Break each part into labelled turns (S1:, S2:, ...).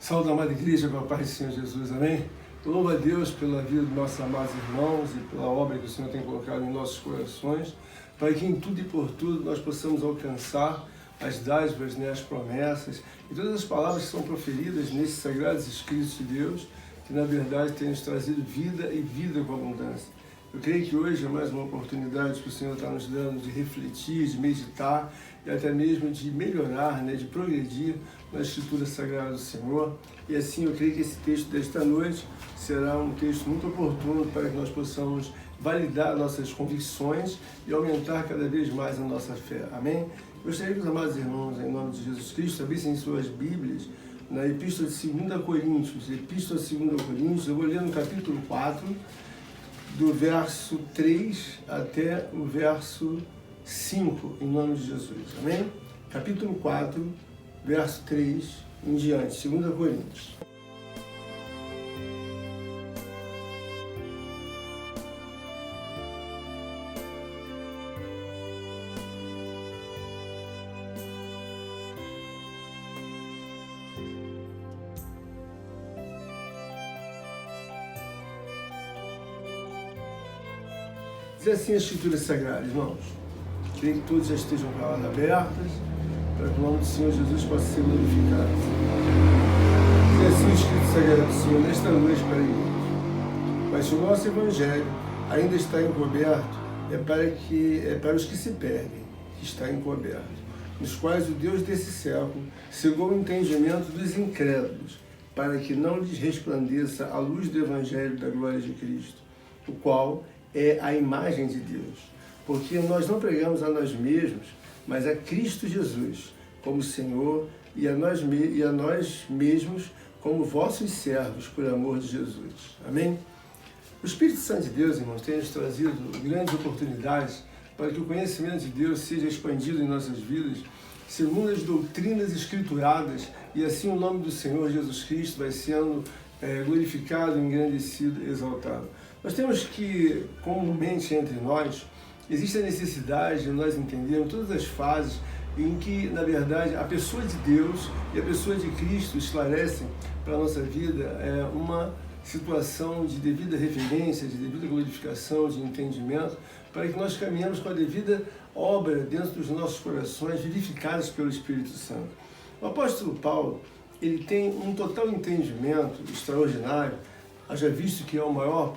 S1: Saúde, amada igreja, com a paz do Senhor Jesus, amém? Louvo a Deus pela vida dos nossos amados irmãos e pela obra que o Senhor tem colocado em nossos corações, para que em tudo e por tudo nós possamos alcançar as dádivas, as promessas e todas as palavras que são proferidas nesses sagrados escritos de Deus, que na verdade têm nos trazido vida e vida com abundância. Eu creio que hoje é mais uma oportunidade que o Senhor está nos dando de refletir, de meditar e até mesmo de melhorar, de progredir na Escritura Sagrada do Senhor. E assim eu creio que esse texto desta noite será um texto muito oportuno para que nós possamos validar nossas convicções e aumentar cada vez mais a nossa fé. Amém? Gostaria que os amados irmãos, em nome de Jesus Cristo, abrissem suas Bíblias na Epístola de 2 Coríntios. Epístola de 2 Coríntios, eu vou ler no capítulo 4, do verso 3 até o verso 5, em nome de Jesus. Amém? Capítulo 4, verso 3 em diante, 2 Coríntios. Diz assim a Escritura Sagrada, irmãos. Creio que todos já estejam com elas abertas, para que o nome do Senhor Jesus possa ser glorificado. Diz assim o Escrito Sagrado do Senhor nesta noite para eles. Mas se o nosso Evangelho ainda está encoberto, é para os que se perdem, que está encoberto, nos quais o Deus desse século cegou o entendimento dos incrédulos, para que não lhes resplandeça a luz do Evangelho da glória de Cristo, o qual é a imagem de Deus, porque nós não pregamos a nós mesmos, mas a Cristo Jesus como Senhor e a nós mesmos como vossos servos por amor de Jesus. Amém? O Espírito Santo de Deus, irmãos, tem nos trazido grandes oportunidades para que o conhecimento de Deus seja expandido em nossas vidas, segundo as doutrinas escrituradas, e assim o nome do Senhor Jesus Cristo vai sendo glorificado, engrandecido, exaltado. Nós temos que, comumente entre nós, existe a necessidade de nós entendermos todas as fases em que, na verdade, a pessoa de Deus e a pessoa de Cristo esclarecem para a nossa vida uma situação de devida reverência, de devida glorificação, de entendimento, para que nós caminhemos com a devida obra dentro dos nossos corações, vivificados pelo Espírito Santo. O apóstolo Paulo, ele tem um total entendimento extraordinário, haja visto que é o maior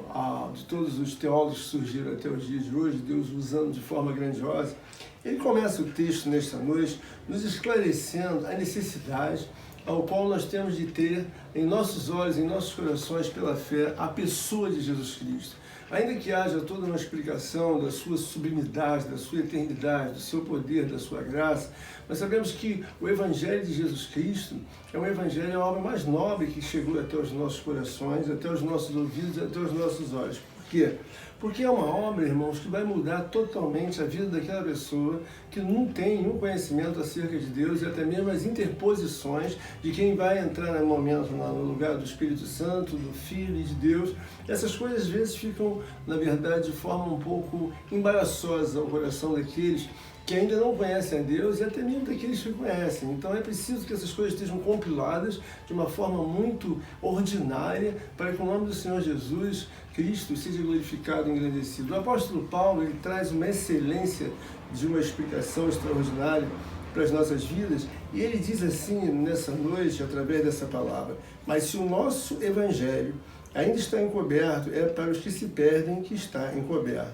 S1: de todos os teólogos que surgiram até os dias de hoje, Deus usando de forma grandiosa. Ele começa o texto nesta noite nos esclarecendo a necessidade ao qual nós temos de ter em nossos olhos, em nossos corações, pela fé, a pessoa de Jesus Cristo. Ainda que haja toda uma explicação da sua sublimidade, da sua eternidade, do seu poder, da sua graça, nós sabemos que o Evangelho de Jesus Cristo é um Evangelho, é a obra mais nobre que chegou até os nossos corações, até os nossos ouvidos, até os nossos olhos. Por quê? Porque é uma obra, irmãos, que vai mudar totalmente a vida daquela pessoa que não tem nenhum conhecimento acerca de Deus e até mesmo as interposições de quem vai entrar no momento no lugar do Espírito Santo, do Filho e de Deus. Essas coisas às vezes ficam, na verdade, de forma um pouco embaraçosa ao coração daqueles que ainda não conhecem a Deus e até mesmo daqueles que conhecem. Então é preciso que essas coisas estejam compiladas de uma forma muito ordinária para que o nome do Senhor Jesus Cristo seja glorificado e engrandecido. O apóstolo Paulo, ele traz uma excelência de uma explicação extraordinária para as nossas vidas, e ele diz assim nessa noite, através dessa palavra: mas se o nosso Evangelho ainda está encoberto, é para os que se perdem que está encoberto.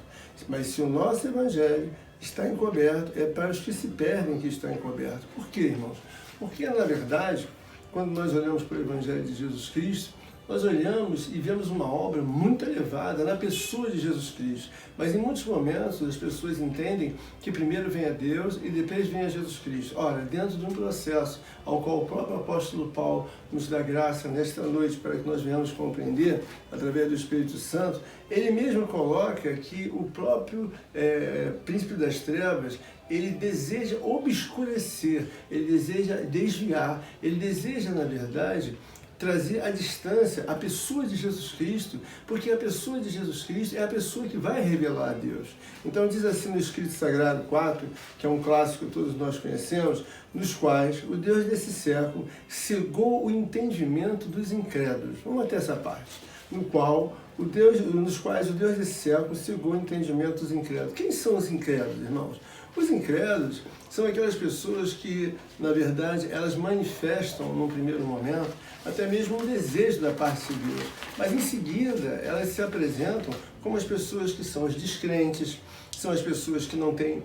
S1: Mas se o nosso Evangelho está encoberto, é para os que se perdem que está encoberto. Por quê, irmãos? Porque, na verdade, quando nós olhamos para o Evangelho de Jesus Cristo, nós olhamos e vemos uma obra muito elevada na pessoa de Jesus Cristo. Mas em muitos momentos as pessoas entendem que primeiro vem a Deus e depois vem a Jesus Cristo. Ora, dentro de um processo ao qual o próprio apóstolo Paulo nos dá graça nesta noite para que nós venhamos compreender através do Espírito Santo, ele mesmo coloca que o próprio príncipe das trevas, ele deseja obscurecer, ele deseja desviar, ele deseja, na verdade, trazer à distância a pessoa de Jesus Cristo, porque a pessoa de Jesus Cristo é a pessoa que vai revelar a Deus. Então diz assim no Escrito Sagrado 4, que é um clássico que todos nós conhecemos, nos quais o Deus desse século cegou o entendimento dos incrédulos. Vamos até essa parte. Nos quais o Deus desse século cegou o entendimento dos incrédulos. Quem são os incrédulos, irmãos? Os incrédulos são aquelas pessoas que, na verdade, elas manifestam, num primeiro momento, até mesmo um desejo da parte de Deus. Mas, em seguida, elas se apresentam como as pessoas que são os descrentes, são as pessoas que não têm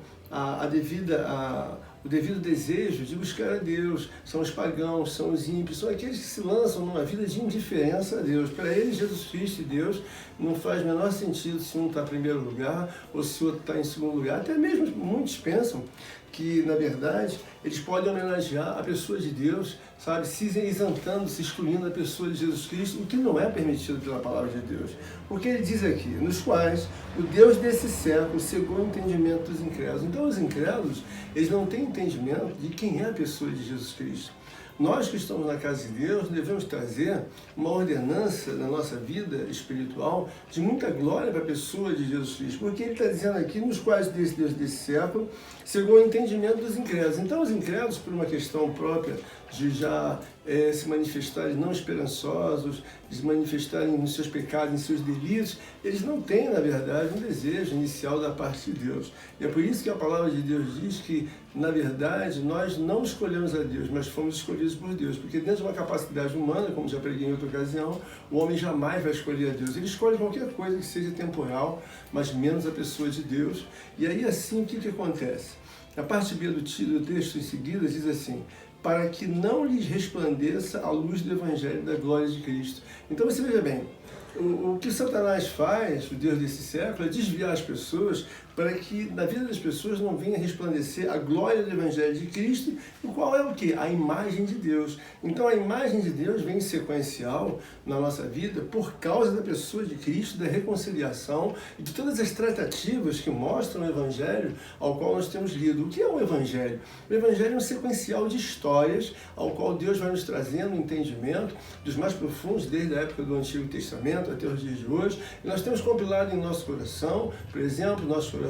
S1: o devido desejo de buscar a Deus, são os pagãos, são os ímpios, são aqueles que se lançam numa vida de indiferença a Deus. Para eles, Jesus Cristo e Deus não faz o menor sentido se um está em primeiro lugar ou se o outro está em segundo lugar. Até mesmo muitos pensam que, na verdade, eles podem homenagear a pessoa de Deus, sabe, se isentando, se excluindo a pessoa de Jesus Cristo, o que não é permitido pela palavra de Deus. Porque ele diz aqui, nos quais o Deus desse século cegou o entendimento dos incrédulos. Então, os incrédulos, eles não têm entendimento de quem é a pessoa de Jesus Cristo. Nós que estamos na casa de Deus devemos trazer uma ordenança na nossa vida espiritual de muita glória para a pessoa de Jesus Cristo, porque ele está dizendo aqui, nos quais Deus desse século cegou o entendimento dos incrédulos. Então os incrédulos, por uma questão própria de já se manifestarem não esperançosos, de se manifestarem nos seus pecados, em seus delitos, eles não têm, na verdade, um desejo inicial da parte de Deus. E é por isso que a palavra de Deus diz que, na verdade, nós não escolhemos a Deus, mas fomos escolhidos por Deus. Porque dentro de uma capacidade humana, como já preguei em outra ocasião, o homem jamais vai escolher a Deus. Ele escolhe qualquer coisa que seja temporal, mas menos a pessoa de Deus. E aí, assim, o que acontece? A parte B do texto em seguida diz assim, para que não lhes resplandeça a luz do Evangelho da glória de Cristo. Então você veja bem, o que Satanás faz, o Deus desse século, é desviar as pessoas para que na vida das pessoas não venha resplandecer a glória do Evangelho de Cristo, o qual é o quê? A imagem de Deus. Então a imagem de Deus vem sequencial na nossa vida por causa da pessoa de Cristo, da reconciliação e de todas as tratativas que mostram o Evangelho ao qual nós temos lido. O que é o Evangelho? O Evangelho é um sequencial de histórias ao qual Deus vai nos trazendo um entendimento dos mais profundos desde a época do Antigo Testamento até os dias de hoje. E nós temos compilado em nosso coração, por exemplo, nossos corações,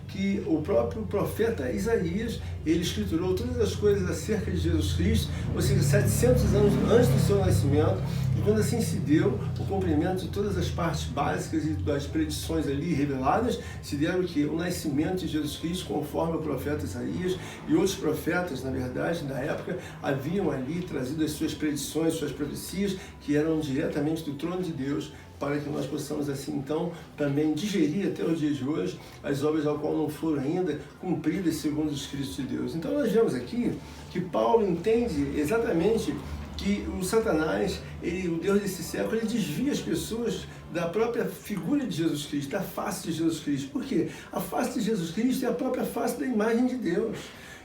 S1: que o próprio profeta Isaías, ele escriturou todas as coisas acerca de Jesus Cristo, ou seja, 700 anos antes do seu nascimento, e quando assim se deu o cumprimento de todas as partes básicas e das predições ali reveladas, se deram o que? O nascimento de Jesus Cristo, conforme o profeta Isaías e outros profetas, na verdade, da época, haviam ali trazido as suas predições, suas profecias, que eram diretamente do trono de Deus, para que nós possamos assim então também digerir até os dias de hoje as obras ao qual não foram ainda cumpridas segundo os escritos de Deus. Então nós vemos aqui que Paulo entende exatamente que o Satanás, o Deus desse século, ele desvia as pessoas da própria figura de Jesus Cristo, da face de Jesus Cristo. Por quê? A face de Jesus Cristo é a própria face da imagem de Deus.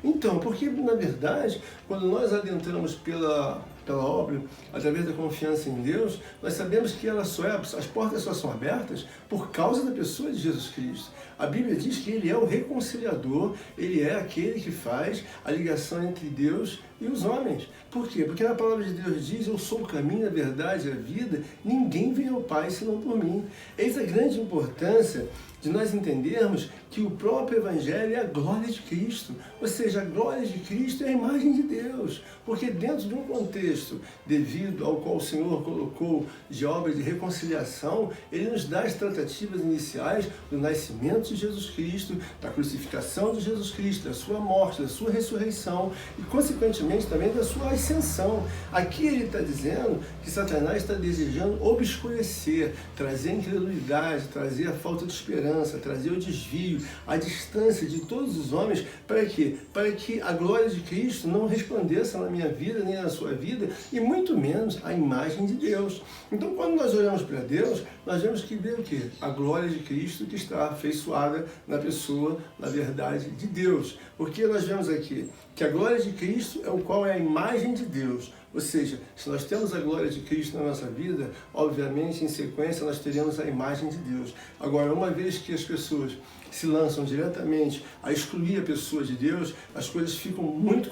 S1: Então, porque na verdade, quando nós adentramos pela obra, através da confiança em Deus, nós sabemos que as portas só são abertas por causa da pessoa de Jesus Cristo. A Bíblia diz que ele é o reconciliador, ele é aquele que faz a ligação entre Deus e os homens. Por quê? Porque na palavra de Deus diz, eu sou o caminho, a verdade e a vida, ninguém vem ao Pai senão por mim. Eis a grande importância de nós entendermos que o próprio Evangelho é a glória de Cristo, ou seja, a glória de Cristo é a imagem de Deus, porque dentro de um contexto devido ao qual o Senhor colocou de obra de reconciliação, Ele nos dá as tratativas iniciais do nascimento de Jesus Cristo, da crucificação de Jesus Cristo, da sua morte, da sua ressurreição e, consequentemente, também da sua ascensão. Aqui ele está dizendo que Satanás está desejando obscurecer, trazer a incredulidade, trazer a falta de esperança, trazer o desvio, a distância de todos os homens, para quê? Para que a glória de Cristo não resplandeça na minha vida, nem na sua vida, e muito menos a imagem de Deus. Então, quando nós olhamos para Deus, nós vemos que vê o quê? A glória de Cristo que está afeiçoada na pessoa, na verdade, de Deus. Porque nós vemos aqui que a glória de Cristo é o qual é a imagem de Deus, Ou seja, se nós temos a glória de Cristo na nossa vida, obviamente, em sequência, nós teremos a imagem de Deus. Agora, uma vez que as pessoas se lançam diretamente a excluir a pessoa de Deus, as coisas ficam muito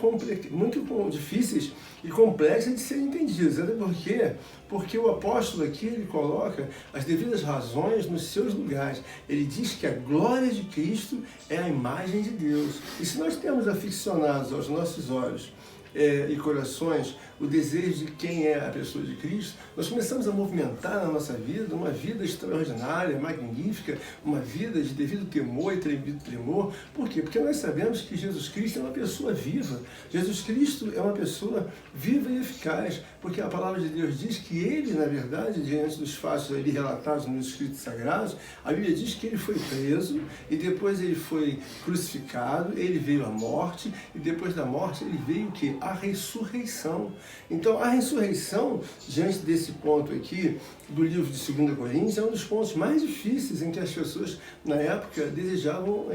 S1: difíceis e complexas de serem entendidas. Até porque o apóstolo aqui, ele coloca as devidas razões nos seus lugares. Ele diz que a glória de Cristo é a imagem de Deus. E se nós temos aficionados aos nossos olhos e corações o desejo de quem é a pessoa de Cristo, nós começamos a movimentar na nossa vida uma vida extraordinária, magnífica, uma vida de devido temor e devido tremor. Por quê? Porque nós sabemos que Jesus Cristo é uma pessoa viva. Jesus Cristo é uma pessoa viva e eficaz, porque a palavra de Deus diz que ele, na verdade, diante dos fatos ali relatados nos escritos sagrados, a Bíblia diz que ele foi preso e depois ele foi crucificado, ele veio à morte e depois da morte ele veio o quê? A ressurreição. Então, a ressurreição, diante desse ponto aqui do livro de 2 Coríntios, é um dos pontos mais difíceis em que as pessoas, na época, desejavam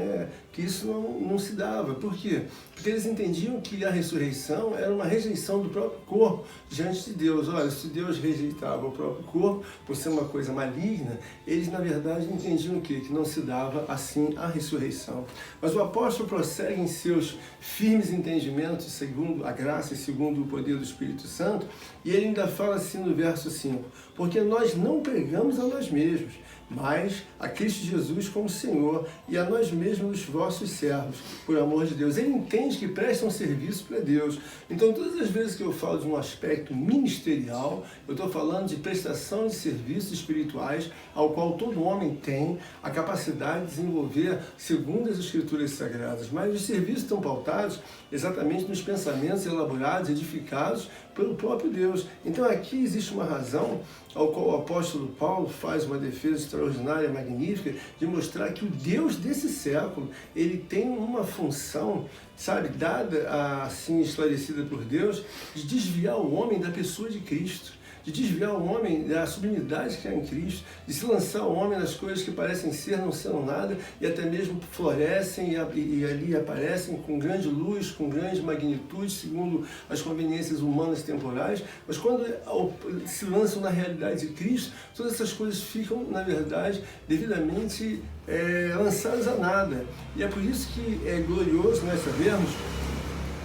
S1: que isso não se dava. Por quê? Porque eles entendiam que a ressurreição era uma rejeição do próprio corpo diante de Deus. Olha, se Deus rejeitava o próprio corpo por ser uma coisa maligna, eles, na verdade, entendiam o quê? Que não se dava assim a ressurreição. Mas o apóstolo prossegue em seus firmes entendimentos, segundo a graça e segundo o poder do Espírito Santo, e ele ainda fala assim no verso 5, porque nós não pregamos a nós mesmos, mas a Cristo Jesus como Senhor e a nós mesmos os vossos servos, por amor de Deus. Ele entende que prestam serviço para Deus. Então, todas as vezes que eu falo de um aspecto ministerial, eu estou falando de prestação de serviços espirituais, ao qual todo homem tem a capacidade de desenvolver segundo as Escrituras Sagradas. Mas os serviços estão pautados exatamente nos pensamentos elaborados, edificados pelo próprio Deus. Então, aqui existe uma razão ao qual o apóstolo Paulo faz uma defesa extraordinária, magnífica, de mostrar que o Deus desse século, ele tem uma função, sabe, dada, assim, esclarecida por Deus, de desviar o homem da pessoa de Cristo, de desviar o homem da sublimidade que há em Cristo, de se lançar o homem nas coisas que parecem ser, não são nada, e até mesmo florescem e ali aparecem com grande luz, com grande magnitude, segundo as conveniências humanas temporais, mas quando se lançam na realidade de Cristo, todas essas coisas ficam, na verdade, devidamente lançadas a nada. E é por isso que é glorioso nós sabermos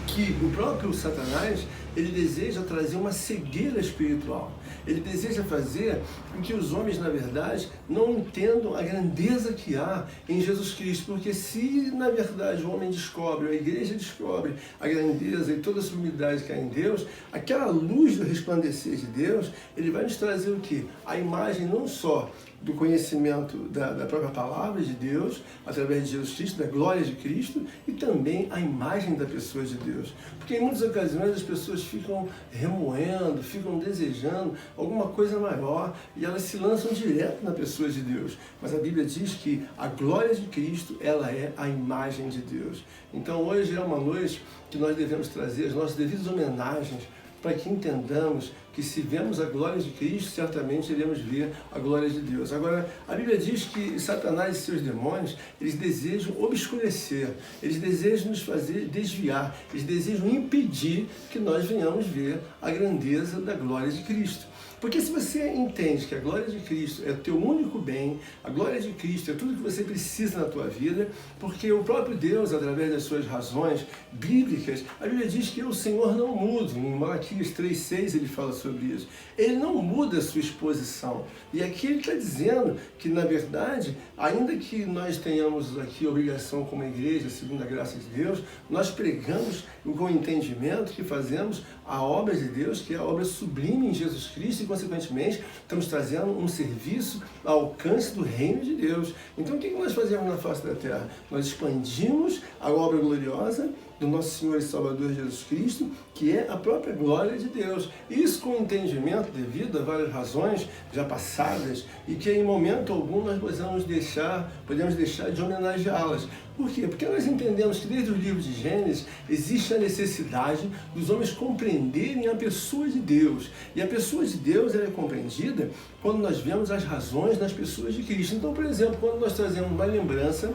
S1: que o próprio Satanás, ele deseja trazer uma cegueira espiritual. Ele deseja fazer com que os homens, na verdade, não entendam a grandeza que há em Jesus Cristo. Porque se, na verdade, o homem descobre, a igreja descobre a grandeza e toda a sublimidade que há em Deus, aquela luz do resplandecer de Deus, ele vai nos trazer o quê? A imagem não só do conhecimento da própria palavra de Deus, através de Jesus Cristo, da glória de Cristo, e também a imagem da pessoa de Deus. Porque em muitas ocasiões as pessoas ficam remoendo, ficam desejando alguma coisa maior, e elas se lançam direto na pessoa de Deus. Mas a Bíblia diz que a glória de Cristo, ela é a imagem de Deus. Então hoje é uma noite que nós devemos trazer as nossas devidas homenagens, para que entendamos que se vemos a glória de Cristo, certamente iremos ver a glória de Deus. Agora, a Bíblia diz que Satanás e seus demônios, eles desejam obscurecer, eles desejam nos fazer desviar, eles desejam impedir que nós venhamos ver a grandeza da glória de Cristo. Porque se você entende que a glória de Cristo é o teu único bem, a glória de Cristo é tudo que você precisa na tua vida, porque o próprio Deus, através das suas razões bíblicas, a Bíblia diz que o Senhor não muda. Em Malaquias 3,6 ele fala sobre isso. Ele não muda a sua exposição. E aqui ele está dizendo que, na verdade, ainda que nós tenhamos aqui a obrigação como igreja, segundo a graça de Deus, nós pregamos com o entendimento que fazemos a obra de Deus, que é a obra sublime em Jesus Cristo, e, consequentemente, estamos trazendo um serviço ao alcance do reino de Deus. Então, o que nós fazemos na face da terra? Nós expandimos a obra gloriosa do nosso Senhor e Salvador Jesus Cristo, que é a própria glória de Deus. Isso com entendimento devido a várias razões já passadas e que em momento algum nós podemos deixar de homenageá-las. Por quê? Porque nós entendemos que desde o livro de Gênesis existe a necessidade dos homens compreenderem a pessoa de Deus. E a pessoa de Deus ela é compreendida quando nós vemos as razões nas pessoas de Cristo. Então, por exemplo, quando nós trazemos uma lembrança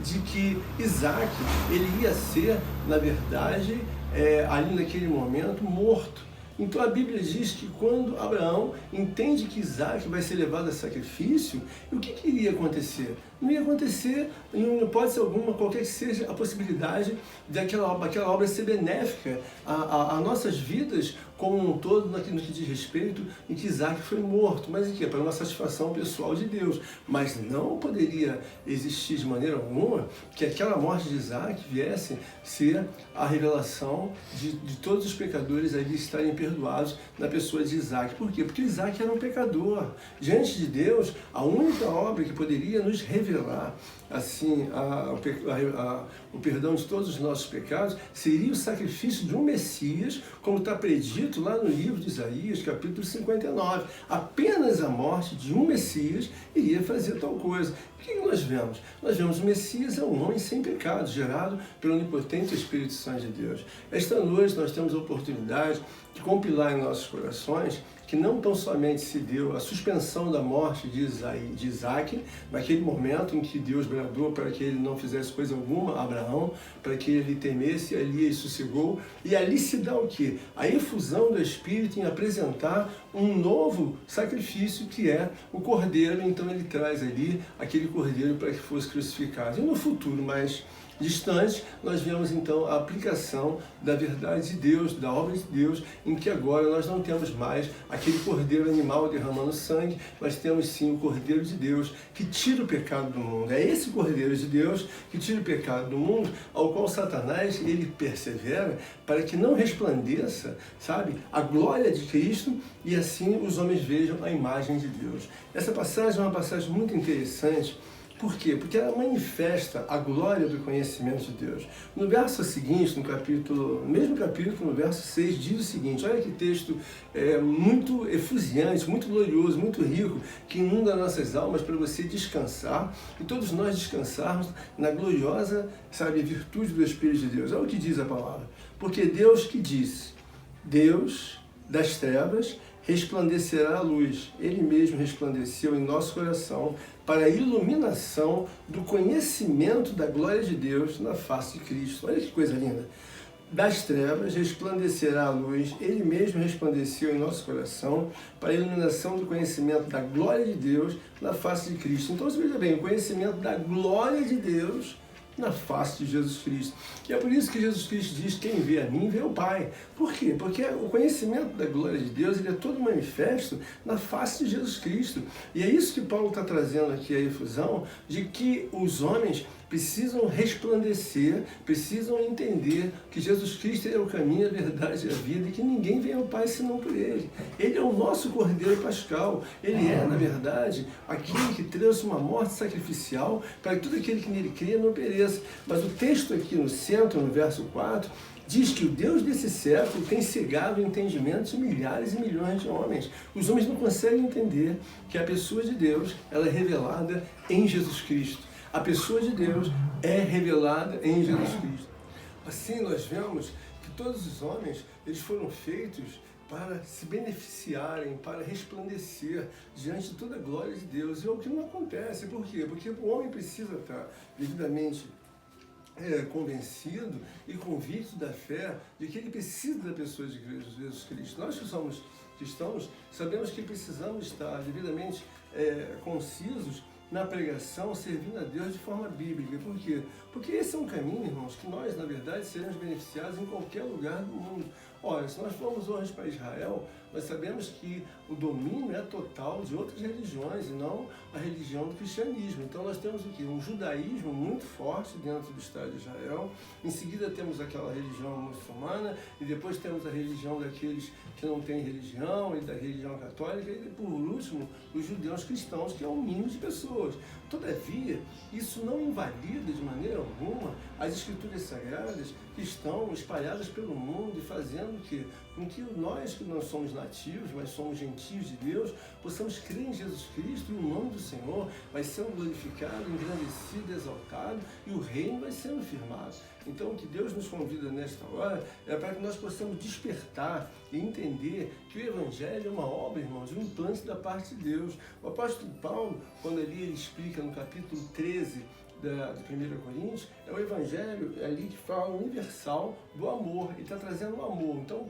S1: de que Isaac, ele ia ser, na verdade, ali naquele momento, morto. Então a Bíblia diz que quando Abraão entende que Isaac vai ser levado a sacrifício, o que iria acontecer? Não ia acontecer, em hipótese alguma, qualquer que seja a possibilidade daquela obra ser benéfica a nossas vidas como um todo, naquilo que diz respeito em que Isaac foi morto, mas em que? Para uma satisfação pessoal de Deus. Mas não poderia existir de maneira alguma que aquela morte de Isaac viesse ser a revelação de todos os pecadores ali estarem perdoados na pessoa de Isaac. Por quê? Porque Isaac era um pecador. Diante de Deus, a única obra que poderia nos revelar assim o perdão de todos os nossos pecados seria o sacrifício de um Messias, como está predito lá no livro de Isaías, capítulo 59. Apenas a morte de um Messias iria fazer tal coisa. O que nós vemos? Nós vemos o Messias é um homem sem pecado, gerado pelo onipotente Espírito Santo de Deus. Esta noite nós temos a oportunidade de compilar em nossos corações que não tão somente se deu a suspensão da morte de Isaac, naquele momento em que Deus bradou para que ele não fizesse coisa alguma a Abraão, para que ele temesse, e ali ele sossegou, e ali se dá o quê? A efusão do Espírito em apresentar um novo sacrifício, que é o Cordeiro. Então ele traz ali aquele Cordeiro para que fosse crucificado. E no futuro mais distante, nós vemos então a aplicação da verdade de Deus, da obra de Deus, em que agora nós não temos mais aquele cordeiro animal derramando sangue, mas temos sim o Cordeiro de Deus que tira o pecado do mundo. É esse Cordeiro de Deus que tira o pecado do mundo, ao qual Satanás ele persevera para que não resplandeça, sabe, a glória de Cristo, e assim os homens vejam a imagem de Deus. Essa passagem é uma passagem muito interessante. Por quê? Porque ela manifesta a glória do conhecimento de Deus. No verso seguinte, no mesmo capítulo, no verso 6, diz o seguinte: olha que texto muito efusiante, muito glorioso, muito rico, que inunda nossas almas para você descansar, e todos nós descansarmos na gloriosa, sabe, virtude do Espírito de Deus. Olha o que diz a palavra. Porque Deus que disse, Deus das trevas resplandecerá a luz. Ele mesmo resplandeceu em nosso coração para a iluminação do conhecimento da glória de Deus na face de Cristo. Olha que coisa linda. Das trevas resplandecerá a luz. Ele mesmo resplandeceu em nosso coração para a iluminação do conhecimento da glória de Deus na face de Cristo. Então, você veja bem, o conhecimento da glória de Deus na face de Jesus Cristo. E é por isso que Jesus Cristo diz: quem vê a mim, vê o Pai. Por quê? Porque o conhecimento da glória de Deus, ele é todo manifesto na face de Jesus Cristo. E é isso que Paulo está trazendo aqui, a efusão, de que os homens precisam resplandecer, precisam entender que Jesus Cristo é o caminho, a verdade e a vida, e que ninguém vem ao Pai senão por Ele. Ele é o nosso Cordeiro Pascal. Ele é, na verdade, aquele que trouxe uma morte sacrificial para que todo aquele que nele crê não pereça. Mas o texto aqui no centro, no verso 4, diz que o Deus desse século tem cegado o entendimento de milhares e milhões de homens. Os homens não conseguem entender que a pessoa de Deus, ela é revelada em Jesus Cristo. A pessoa de Deus é revelada em Jesus Cristo. Assim nós vemos que todos os homens, eles foram feitos para se beneficiarem, para resplandecer diante de toda a glória de Deus. E é o que não acontece. Por quê? Porque o homem precisa estar devidamente convencido e convicto da fé de que ele precisa da pessoa de Jesus Cristo. Nós que somos cristãos, sabemos que precisamos estar devidamente concisos na pregação, servindo a Deus de forma bíblica. Por quê? Porque esse é um caminho, irmãos, que nós, na verdade, seremos beneficiados em qualquer lugar do mundo. Olha, se nós formos hoje para Israel, nós sabemos que o domínio é total de outras religiões e não a religião do cristianismo. Então nós temos o quê? Um judaísmo muito forte dentro do Estado de Israel. Em seguida temos aquela religião muçulmana e depois temos a religião daqueles que não têm religião e da religião católica e, por último, os judeus cristãos, que é um mínimo de pessoas. Todavia, isso não invalida de maneira alguma as escrituras sagradas que estão espalhadas pelo mundo e fazendo com que nós que não somos nativos, mas somos gentios de Deus, possamos crer em Jesus Cristo, e o nome do Senhor vai sendo glorificado, engrandecido, exaltado, e o reino vai sendo firmado. Então, o que Deus nos convida nesta hora é para que nós possamos despertar e entender que o Evangelho é uma obra, irmãos, um implante da parte de Deus. O apóstolo Paulo, quando ele explica no capítulo 13 de 1 Coríntios é o evangelho ali que fala universal do amor, ele está trazendo o amor. Então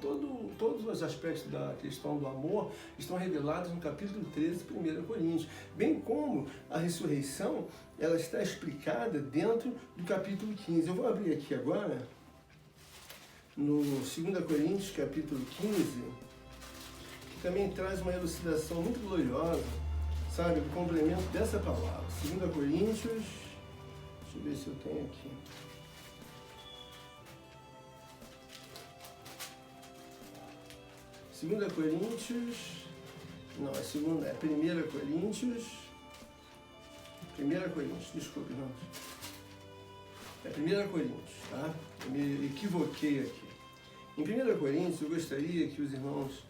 S1: todos os aspectos da questão do amor estão revelados no capítulo 13 de 1 Coríntios, bem como a ressurreição, ela está explicada dentro do capítulo 15. Eu vou abrir aqui agora, no 2 Coríntios, capítulo 15, que também traz uma elucidação muito gloriosa, sabe, o complemento dessa palavra. 2 Coríntios, deixa eu ver se eu tenho aqui. Segunda Coríntios, não, é 1 Coríntios, 1 Coríntios, desculpe, não. É 1 Coríntios, tá? Eu me equivoquei aqui. Em 1 Coríntios, eu gostaria que os irmãos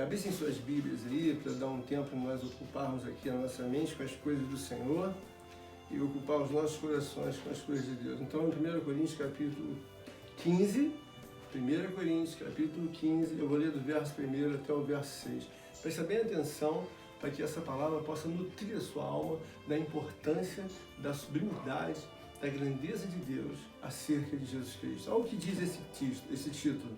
S1: abrissem suas Bíblias aí, para dar um tempo nós ocuparmos aqui a nossa mente com as coisas do Senhor e ocupar os nossos corações com as coisas de Deus. Então, em 1 Coríntios, capítulo 15, 1 Coríntios, capítulo 15, eu vou ler do verso 1 até o verso 6. Presta bem atenção para que essa palavra possa nutrir a sua alma da importância, da sublimidade, da grandeza de Deus acerca de Jesus Cristo. Olha o que diz esse título.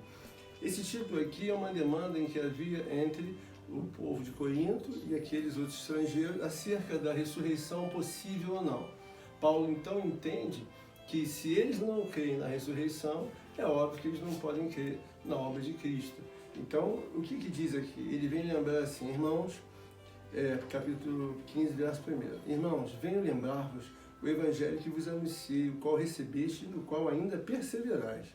S1: Esse título aqui é uma demanda em que havia entre o povo de Corinto e aqueles outros estrangeiros acerca da ressurreição possível ou não. Paulo então entende que se eles não creem na ressurreição, é óbvio que eles não podem crer na obra de Cristo. Então, o que diz aqui? Ele vem lembrar assim, irmãos, capítulo 15, verso 1. Irmãos, venho lembrar-vos o evangelho que vos anunciei, o qual recebeste e no qual ainda perseverais.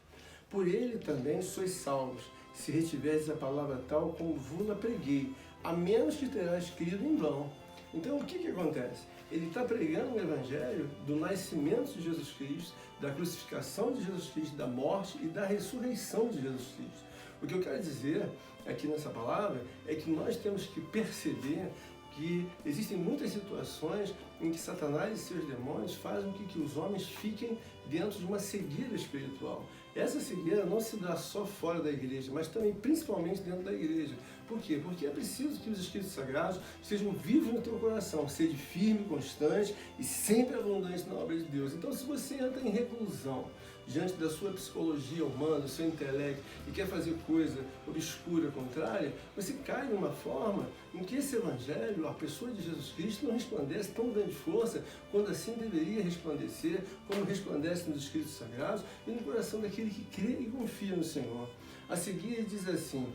S1: Por ele também sois salvos, se retiverdes a palavra tal como vos-la preguei, a menos que terás crido em vão. Então, o que acontece? Ele está pregando o evangelho do nascimento de Jesus Cristo, da crucificação de Jesus Cristo, da morte e da ressurreição de Jesus Cristo. O que eu quero dizer aqui nessa palavra é que nós temos que perceber que existem muitas situações em que Satanás e seus demônios fazem com que os homens fiquem dentro de uma cegueira espiritual. Essa cegueira não se dá só fora da igreja, mas também principalmente dentro da igreja. Por quê? Porque é preciso que os Escritos Sagrados sejam vivos no teu coração, seja firme, constante e sempre abundante na obra de Deus. Então, se você entra em reclusão diante da sua psicologia humana, do seu intelecto e quer fazer coisa obscura, contrária, você cai numa forma em que esse evangelho, a pessoa de Jesus Cristo, não resplandece tão grande força quando assim deveria resplandecer, como resplandece nos Escritos Sagrados e no coração daquele que crê e confia no Senhor. A seguir ele diz assim,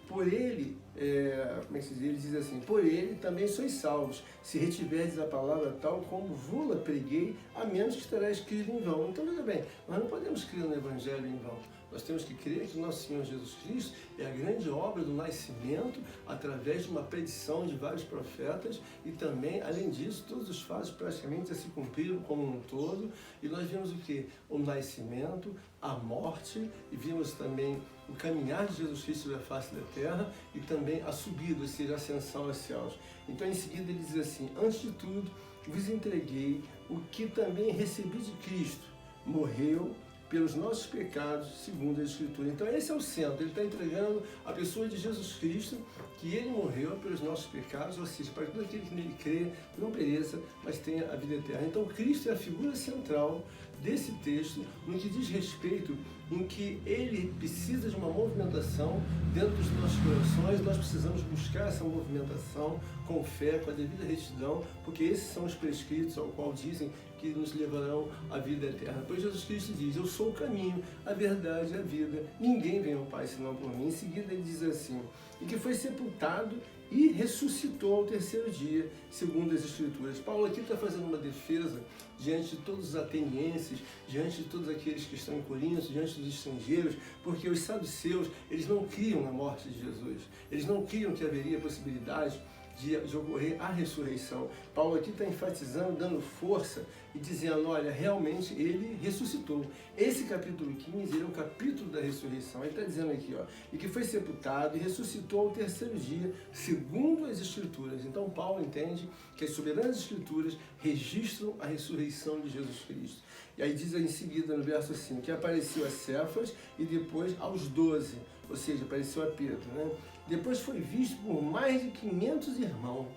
S1: por ele, ele diz assim, por ele também sois salvos, se retiverdes a palavra tal como vos-la preguei, a menos que terá escrito em vão. Então, veja bem, nós não podemos crer no evangelho em vão. Nós temos que crer que nosso Senhor Jesus Cristo é a grande obra do nascimento através de uma predição de vários profetas e também, além disso, todos os fatos praticamente já se cumpriram como um todo e nós vimos o que? O nascimento, a morte e vimos também o caminhar de Jesus Cristo sobre a face da terra e também a subida, ou seja, a ascensão aos céus. Então, em seguida, ele diz assim, antes de tudo, vos entreguei o que também recebi de Cristo, morreu pelos nossos pecados, segundo a Escritura. Então esse é o centro, ele está entregando a pessoa de Jesus Cristo, que ele morreu pelos nossos pecados, ou seja, para que todo aquele que nele crê não pereça, mas tenha a vida eterna. Então Cristo é a figura central desse texto, no que diz respeito em que ele precisa de uma movimentação dentro dos nossos corações, nós precisamos buscar essa movimentação com fé, com a devida retidão, porque esses são os prescritos ao qual dizem que nos levarão à vida eterna. Pois Jesus Cristo diz, eu sou o caminho, a verdade e a vida, ninguém vem ao Pai senão por mim. Em seguida ele diz assim, e que foi sepultado e ressuscitou ao terceiro dia, segundo as Escrituras. Paulo aqui está fazendo uma defesa diante de todos os atenienses, diante de todos aqueles que estão em Corinto, diante dos estrangeiros, porque os saduceus, eles não criam na morte de Jesus, eles não criam que haveria possibilidade de ocorrer a ressurreição. Paulo aqui está enfatizando, dando força e dizendo, olha, realmente ele ressuscitou. Esse capítulo 15 ele é o capítulo da ressurreição. Ele está dizendo aqui, ó, e que foi sepultado e ressuscitou ao terceiro dia, segundo as Escrituras. Então Paulo entende que as soberanas Escrituras registram a ressurreição de Jesus Cristo. E aí diz em seguida, no verso 5, que apareceu a Cefas e depois aos 12, ou seja, apareceu a Pedro, né? Depois foi visto por mais de 500 irmãos.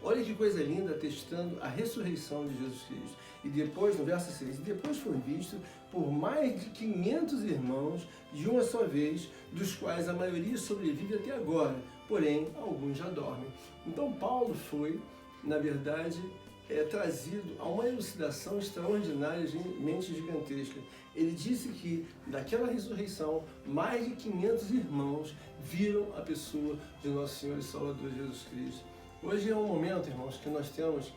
S1: Olha que coisa linda, atestando a ressurreição de Jesus Cristo. E depois, no verso 6, e depois foi visto por mais de 500 irmãos de uma só vez, dos quais a maioria sobrevive até agora, porém alguns já dormem. Então Paulo foi, na verdade, trazido a uma elucidação extraordinariamente gigantesca. Ele disse que, daquela ressurreição, mais de 500 irmãos viram a pessoa de nosso Senhor e Salvador Jesus Cristo. Hoje é um momento, irmãos, que nós temos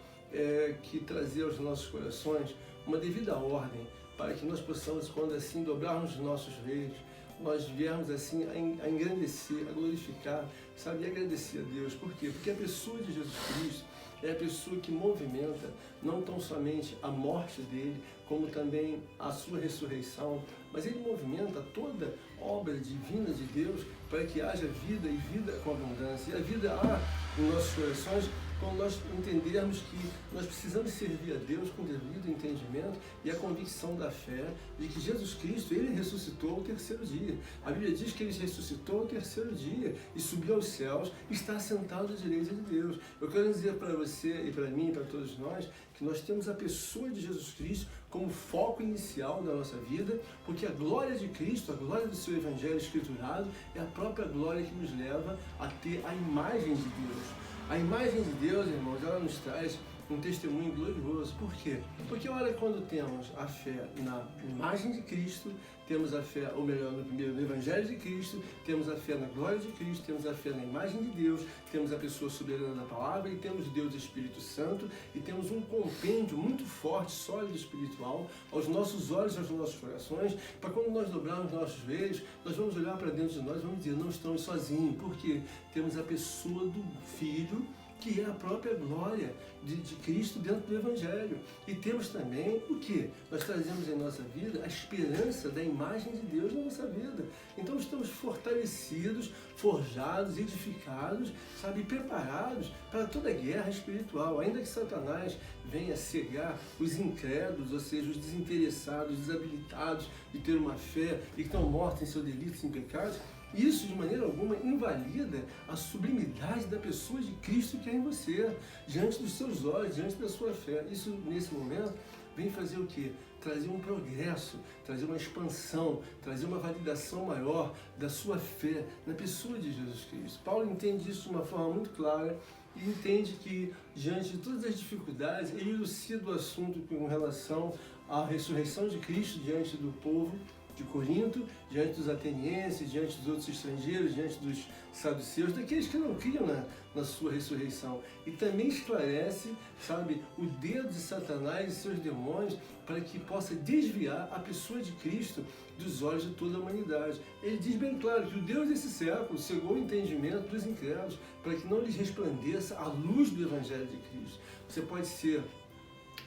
S1: que trazer aos nossos corações uma devida ordem, para que nós possamos, quando assim dobrarmos os nossos joelhos, nós viermos assim a engrandecer, a glorificar, sabe, e agradecer a Deus. Por quê? Porque a pessoa de Jesus Cristo é a pessoa que movimenta não tão somente a morte dele, como também a sua ressurreição, mas ele movimenta toda obra divina de Deus para que haja vida e vida com abundância. E a vida há em nossos corações quando nós entendermos que nós precisamos servir a Deus com devido entendimento e a convicção da fé de que Jesus Cristo, ele ressuscitou ao terceiro dia. A Bíblia diz que ele ressuscitou ao terceiro dia e subiu aos céus e está sentado à direita de Deus. Eu quero dizer para você e para mim e para todos nós que nós temos a pessoa de Jesus Cristo como foco inicial da nossa vida, porque a glória de Cristo, a glória do seu Evangelho escriturado, é a própria glória que nos leva a ter a imagem de Deus. A imagem de Deus, irmãos, ela nos traz um testemunho glorioso. Por quê? Porque olha, quando temos a fé na imagem de Cristo, temos a fé, ou melhor, no Evangelho de Cristo, temos a fé na glória de Cristo, temos a fé na imagem de Deus, temos a pessoa soberana da palavra e temos Deus Espírito Santo e temos um compêndio muito forte, sólido, espiritual aos nossos olhos, aos nossos corações, para quando nós dobrarmos nossos joelhos, nós vamos olhar para dentro de nós e vamos dizer, não estamos sozinhos, porque temos a pessoa do Filho, que é a própria glória de Cristo dentro do Evangelho. E temos também o que? Nós trazemos em nossa vida a esperança da imagem de Deus na nossa vida. Então estamos fortalecidos, forjados, edificados, sabe, preparados para toda guerra espiritual. Ainda que Satanás venha cegar os incrédulos, ou seja, os desinteressados, desabilitados de ter uma fé e que estão mortos em seus delitos e em pecados, isso, de maneira alguma, invalida a sublimidade da pessoa de Cristo que é em você, diante dos seus olhos, diante da sua fé. Isso, nesse momento, vem fazer o quê? Trazer um progresso, trazer uma expansão, trazer uma validação maior da sua fé na pessoa de Jesus Cristo. Paulo entende isso de uma forma muito clara e entende que, diante de todas as dificuldades, ele elucida o assunto com relação à ressurreição de Cristo diante do povo de Corinto, diante dos atenienses, diante dos outros estrangeiros, diante dos saduceus, daqueles que não criam na sua ressurreição. E também esclarece, sabe, o dedo de Satanás e seus demônios para que possa desviar a pessoa de Cristo dos olhos de toda a humanidade. Ele diz bem claro que o Deus desse século cegou o entendimento dos incrédulos para que não lhes resplandeça a luz do Evangelho de Cristo. Você pode ser,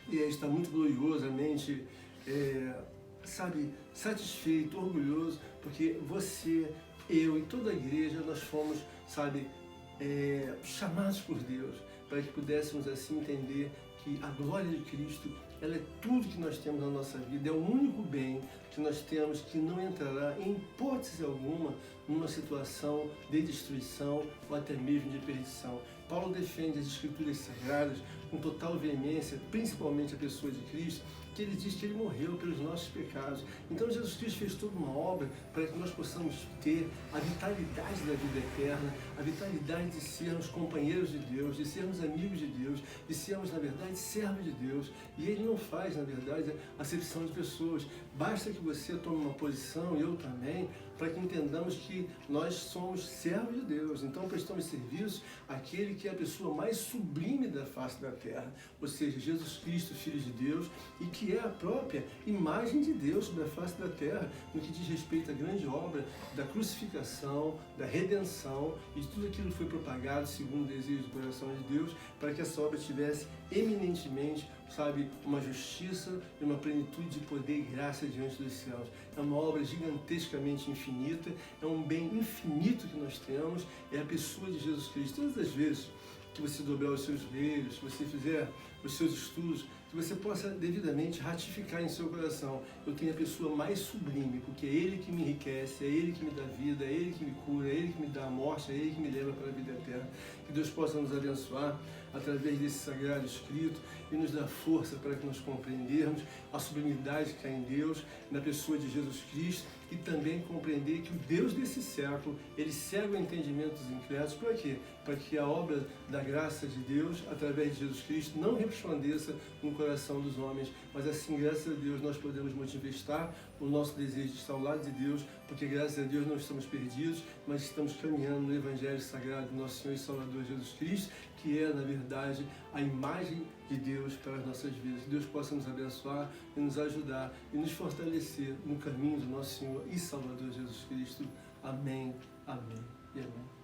S1: e está muito gloriosamente, sabe, satisfeito, orgulhoso, porque você, eu e toda a igreja, nós fomos, sabe, chamados por Deus para que pudéssemos assim entender que a glória de Cristo, ela é tudo que nós temos na nossa vida, é o único bem que nós temos que não entrará em hipótese alguma numa situação de destruição ou até mesmo de perdição. Paulo defende as Escrituras Sagradas com total veemência, principalmente a pessoa de Cristo, que ele diz que ele morreu pelos nossos pecados. Então Jesus Cristo fez toda uma obra para que nós possamos ter a vitalidade da vida eterna, a vitalidade de sermos companheiros de Deus, de sermos amigos de Deus, de sermos, na verdade, servos de Deus. E ele não faz, na verdade, acepção de pessoas. Basta que você tome uma posição, e eu também, para que entendamos que nós somos servos de Deus. Então prestamos serviço àquele que é a pessoa mais sublime da face da terra, ou seja, Jesus Cristo, Filho de Deus, e que é a própria imagem de Deus sobre a face da terra, no que diz respeito à grande obra da crucificação, da redenção e de tudo aquilo que foi propagado segundo o desejo do coração de Deus, para que essa obra tivesse eminentemente, sabe, uma justiça e uma plenitude de poder e graça diante dos céus. É uma obra gigantescamente infinita, é um bem infinito que nós temos, é a pessoa de Jesus Cristo. Todas as vezes que você dobrar os seus joelhos, que você fizer os seus estudos, que você possa devidamente ratificar em seu coração: eu tenho a pessoa mais sublime, porque é Ele que me enriquece, é Ele que me dá vida, é Ele que me cura, é Ele que me dá a morte, é Ele que me leva para a vida eterna. Que Deus possa nos abençoar através desse sagrado escrito e nos dá força para que nós compreendermos a sublimidade que há em Deus, na pessoa de Jesus Cristo, e também compreender que o Deus desse século, ele cega o entendimento dos incrédulos. Para quê? Para que a obra da graça de Deus, através de Jesus Cristo, não resplandeça no coração dos homens, mas assim, graças a Deus, nós podemos manifestar o nosso desejo de estar ao lado de Deus, porque graças a Deus não estamos perdidos, mas estamos caminhando no Evangelho Sagrado do nosso Senhor e Salvador Jesus Cristo, que é, na verdade, a imagem de Deus para as nossas vidas. Que Deus possa nos abençoar e nos ajudar e nos fortalecer no caminho do nosso Senhor e Salvador Jesus Cristo. Amém, amém e amém.